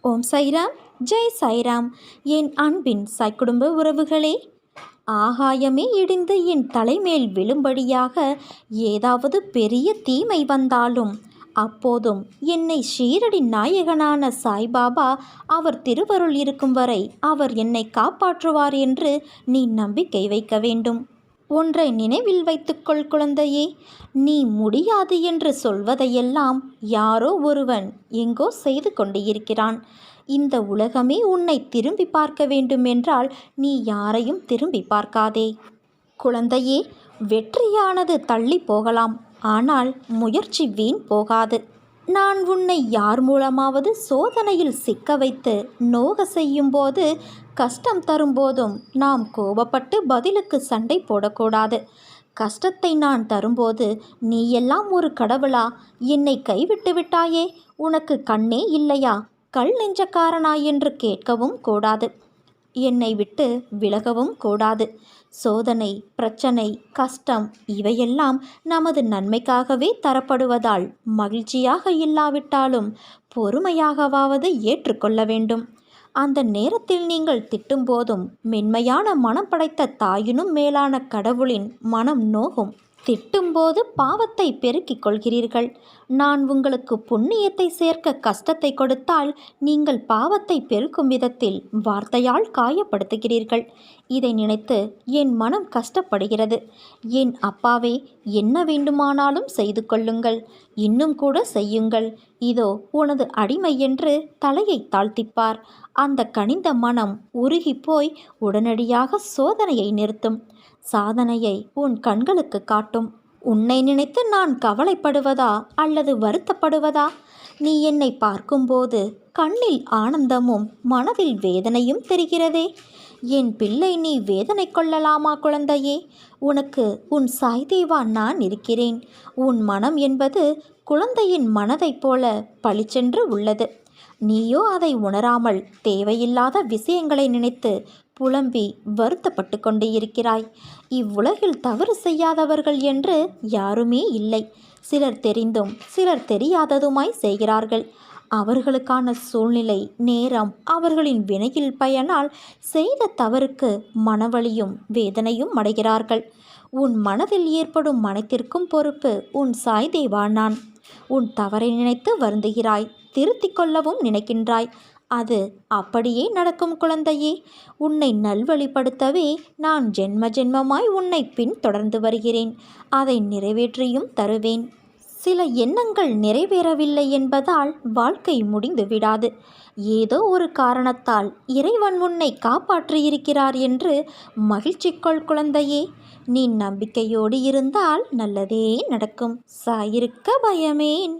ஓம் சாய்ராம், ஜெய் சாய்ராம். என் அன்பின் சாய்க்குடும்ப உறவுகளே, ஆகாயமே இடிந்து என் தலைமேல் விழும்படியாக ஏதாவது பெரிய தீமை வந்தாலும் அப்போதும் என்னை ஷீரடி நாயகனான சாய்பாபா அவர் திருவருள் இருக்கும் வரை அவர் என்னை காப்பாற்றுவார் என்று நீ நம்பிக்கை வைக்க வேண்டும். ஒன்றை நினைவில் வைத்துக்கொள் குழந்தையே, நீ முடியாது என்று சொல்வதையெல்லாம் யாரோ ஒருவன் எங்கோ செய்து கொண்டு இருக்கிறான். இந்த உலகமே உன்னை திரும்பி பார்க்க வேண்டுமென்றால் நீ யாரையும் திரும்பி பார்க்காதே. குழந்தையே, வெற்றியானது தள்ளி போகலாம், ஆனால் முயற்சி வீண் போகாது. நான் உன்னை யார் மூலமாவது சோதனையில் சிக்க வைத்து நோக செய்யும்போது, கஷ்டம் தரும்போதும் நாம் கோபப்பட்டு பதிலுக்கு சண்டை போடக்கூடாது. கஷ்டத்தை நான் தரும்போது நீ எல்லாம் ஒரு கடவுளா, என்னை கைவிட்டு விட்டாயே, உனக்கு கண்ணே இல்லையா, கல் நெஞ்சக்காரனா என்று கேட்கவும் கூடாது. என்னை விட்டு விலகவும் கூடாது. சோதனை, பிரச்சனை, கஷ்டம் இவையெல்லாம் நமது நன்மைக்காகவே தரப்படுவதால் மகிழ்ச்சியாக இல்லாவிட்டாலும் பொறுமையாகவாவது ஏற்றுக்கொள்ள வேண்டும். அந்த நேரத்தில் நீங்கள் திட்டும்போதும் மென்மையான மனம் படைத்த தாயினும் மேலான கடவுளின் மனம் நோகும். திட்டும்போது பாவத்தை பெருக்கிக் கொள்கிறீர்கள். நான் உங்களுக்கு புண்ணியத்தை சேர்க்க கஷ்டத்தை கொடுத்தால் நீங்கள் பாவத்தை பெருக்கும் விதத்தில் வார்த்தையால் காயப்படுத்துகிறீர்கள். இதை நினைத்து என் மனம் கஷ்டப்படுகிறது. என் அப்பாவே, என்ன வேண்டுமானாலும் செய்து கொள்ளுங்கள், இன்னும் கூட செய்யுங்கள், இதோ உனது அடிமை என்று தலையை தாழ்த்திப்பார். அந்த கனிந்த மனம் உருகி போய் உடனடியாக சோதனையை நிறுத்தும். சாதனையை உன் கண்களுக்கு காட்டும். உன்னை நினைத்து நான் கவலைப்படுவதா அல்லது வருத்தப்படுவதா? நீ என்னை பார்க்கும்போது கண்ணில் ஆனந்தமும் மனதில் வேதனையும் தெரிகிறதே. என் பிள்ளை, நீ வேதனை கொள்ளலாமா குழந்தையே? உனக்கு உன் சாய்தேவா நான் இருக்கிறேன். உன் மனம் என்பது குழந்தையின் மனதைப் போல பளிச்சென்று உள்ளது. நீயோ அதை உணராமல் தேவையில்லாத விஷயங்களை நினைத்து புலம்பி வருத்தப்பட்டு கொண்டு இருக்கிறாய். இவ்வுலகில் தவறு செய்யாதவர்கள் என்று யாருமே இல்லை. சிலர் தெரிந்தும் சிலர் தெரியாததுமாய் செய்கிறார்கள். அவர்களுக்கான சூழ்நிலை, நேரம், அவர்களின் வினையில் பயனால் செய்த தவறுக்கு மனவலியும் வேதனையும் அடைகிறார்கள். உன் மனதில் ஏற்படும் மனத்திற்கும் பொறுப்பு உன் சாய்தேவா நான். உன் தவறை நினைத்து வருந்துகிறாய், திருத்திக் கொள்ளவும் நினைக்கின்றாய். அது அப்படியே நடக்கும் குழந்தையே. உன்னை நல்வழிப்படுத்தவே நான் ஜென்ம ஜென்மமாய் உன்னை பின் தொடர்ந்து வருகிறேன். அதை நிறைவேற்றியும் தருவேன். சில எண்ணங்கள் நிறைவேறவில்லை என்பதால் வாழ்க்கை முடிந்து விடாது. ஏதோ ஒரு காரணத்தால் இறைவன் உன்னை காப்பாற்றியிருக்கிறார் என்று மகிழ்ச்சி கொள் குழந்தையே. நீ நம்பிக்கையோடு இருந்தால் நல்லதே நடக்கும். சாயிருக்க பயமேன்.